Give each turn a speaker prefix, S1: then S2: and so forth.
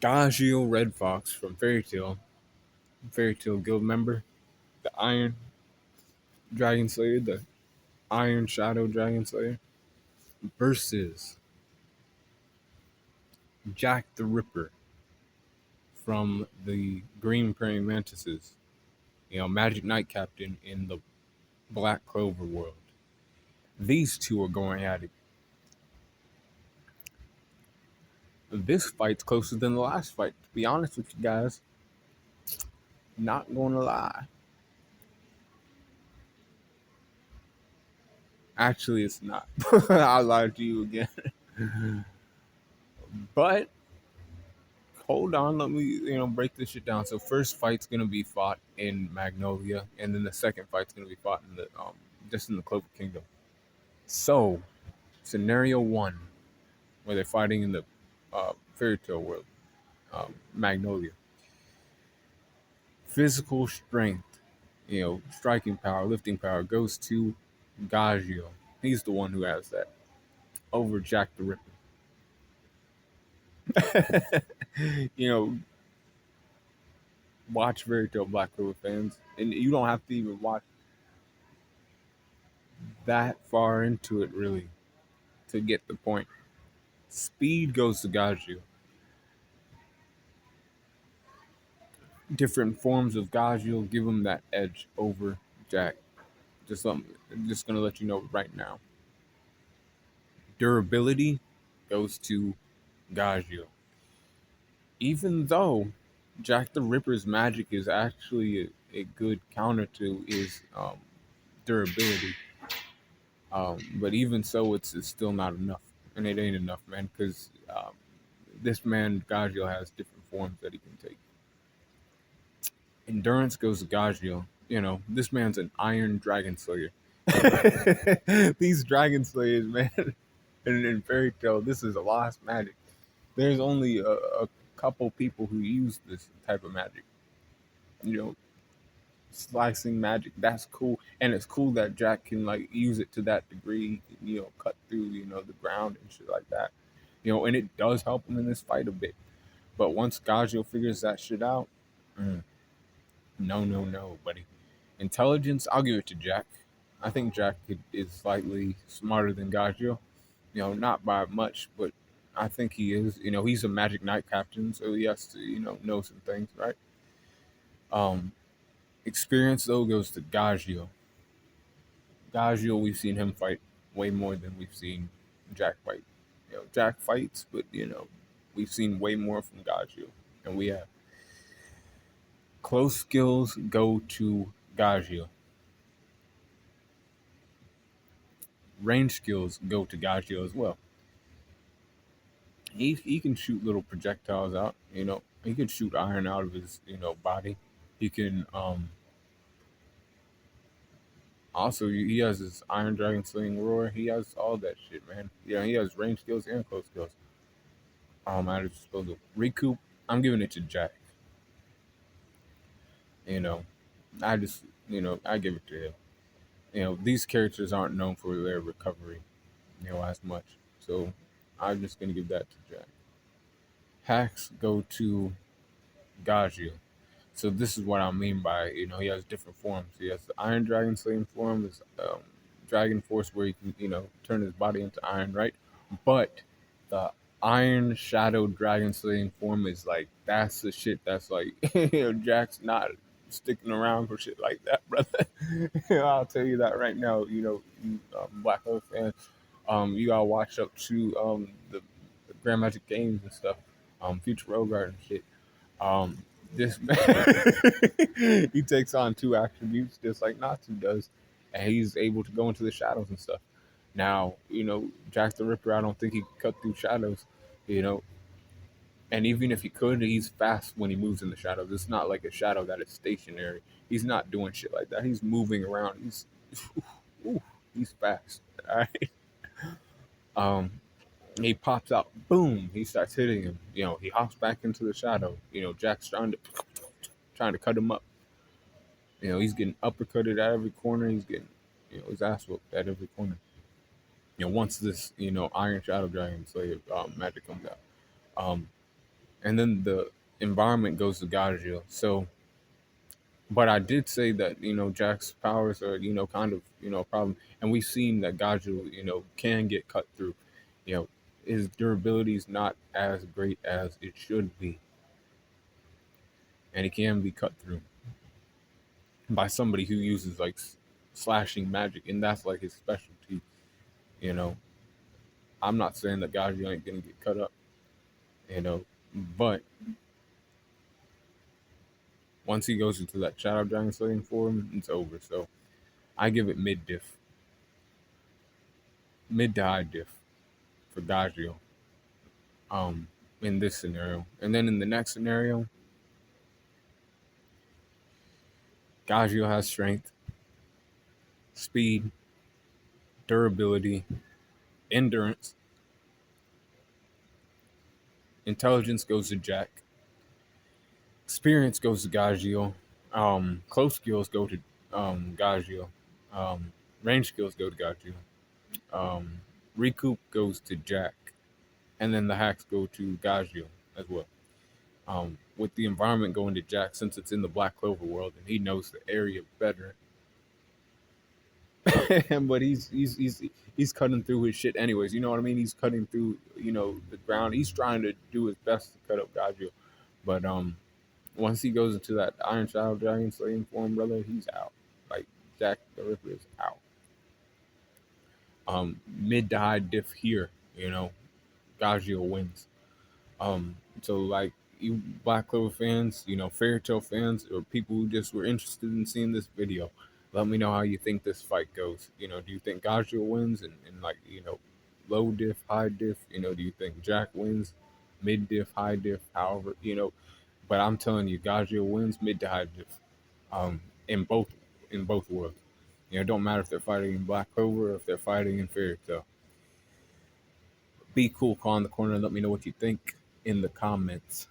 S1: Gajeel Red Fox from Fairy Tale Guild member, the Iron Dragon Slayer, the Iron Shadow Dragon Slayer, versus Jack the Ripper from the Green Praying Mantises, Magic Knight Captain in the Black Clover world. These two are going at it. This fight's closer than the last fight. To be honest with you guys, not gonna lie. Actually, it's not. I lied to you again. But hold on, let me break this shit down. So first fight's gonna be fought in Magnolia, and then the second fight's gonna be fought in the just in the Clover Kingdom. So scenario one, where they're fighting in the fairy tale world, Magnolia. Physical strength, striking power, lifting power goes to Gajeel. He's the one who has that over Jack the Ripper. you know, watch Fairy Tale Black Clover fans, and you don't have to even watch that far into it really to get the point. Speed goes to Gajeel. Different forms of Gajeel give him that edge over Jack. Just gonna let you know right now. Durability goes to Gajeel. Even though Jack the Ripper's magic is actually a good counter to his durability, but even so, it's still not enough, and it ain't enough, man. Because this man Gajeel has different forms that he can take. Endurance goes to Gajeel. This man's an Iron Dragon Slayer. These Dragon Slayers, man, in Fairy Tale, this is a lost magic. There's only a couple people who use this type of magic. Slicing magic, that's cool, and it's cool that Jack can use it to that degree. Cut through the ground and shit like that. And it does help him in this fight a bit. But once Gajeel figures that shit out, no, buddy. Intelligence, I'll give it to Jack. I think Jack is slightly smarter than Gajeel. Not by much, but I think he is. He's a Magic Knight captain, so he has to know some things, right? Experience though goes to Gajeel. Gajeel, we've seen him fight way more than we've seen Jack fight. Jack fights, but we've seen way more from Gajeel, and we have. Close skills go to Gajeel. Range skills go to Gajeel as well. He can shoot little projectiles out. He can shoot iron out of his body. He can also he has his Iron Dragon Sling Roar. He has all that shit, man. He has range skills and close skills. I just supposed to recoup. I'm giving it to Jack. I just I give it to him. These characters aren't known for their recovery, as much. So I'm just gonna give that to Jack. Hacks go to Gajeel. So this is what I mean by he has different forms. He has the Iron Dragon Slaying form, his Dragon Force, where he can turn his body into iron, right? But the Iron Shadow Dragon Slaying form is that's the shit that's Jack's not sticking around for shit like that, brother. I'll tell you that right now. You Black Hole fans, you gotta watch up to the Grand Magic games and stuff, Future Rogart and shit. This man, he takes on two attributes just like Natsu does, and he's able to go into the shadows and stuff. Now, Jack the Ripper, I don't think he could cut through shadows, you know, and even if he could, he's fast when he moves in the shadows. It's not like a shadow that is stationary. He's not doing shit like that. He's moving around. He's fast. All right. Um, he pops out. Boom. He starts hitting him. He hops back into the shadow. Jack's trying to cut him up. He's getting uppercutted at every corner. He's getting his ass whooped at every corner. Once this Iron Shadow Dragon Slayer magic comes out. and then the environment goes to Gajeel. So, but I did say that Jack's powers are kind of a problem, and we've seen that Gajeel can get cut through. You know, his durability is not as great as it should be, and it can be cut through by somebody who uses like slashing magic, and that's like his specialty. You know, I'm not saying that Gajeel ain't gonna get cut up. You know, but once he goes into that Shadow Dragon slaying form, it's over. So I give it mid diff, mid to high diff for Gajeel. Um, in this scenario, and then in the next scenario, Gajeel has strength, speed, durability, endurance, intelligence goes to Jack, experience goes to Gajeel, close skills go to Gajeel, range skills go to Gajeel, um, recoup goes to Jack, and then the hacks go to Gajeel as well. With the environment going to Jack, since it's in the Black Clover world and he knows the area better, but he's cutting through his shit anyways. You know what I mean? He's cutting through the ground. He's trying to do his best to cut up Gajeel, but once he goes into that Iron Shadow Dragon slaying form, brother, he's out. Like Jack the Ripper is out. Mid to high diff here. Gajeel wins. So like you Black Clover fans, Fairy Tale fans, or people who just were interested in seeing this video, let me know how you think this fight goes. Do you think Gajeel wins and like low diff, high diff? Do you think Jack wins, mid diff, high diff? However, but I'm telling you, Gajeel wins mid to high diff. In both worlds. It don't matter if they're fighting in Black Clover or if they're fighting in Fairy Tale. Be cool, call in the corner, and let me know what you think in the comments.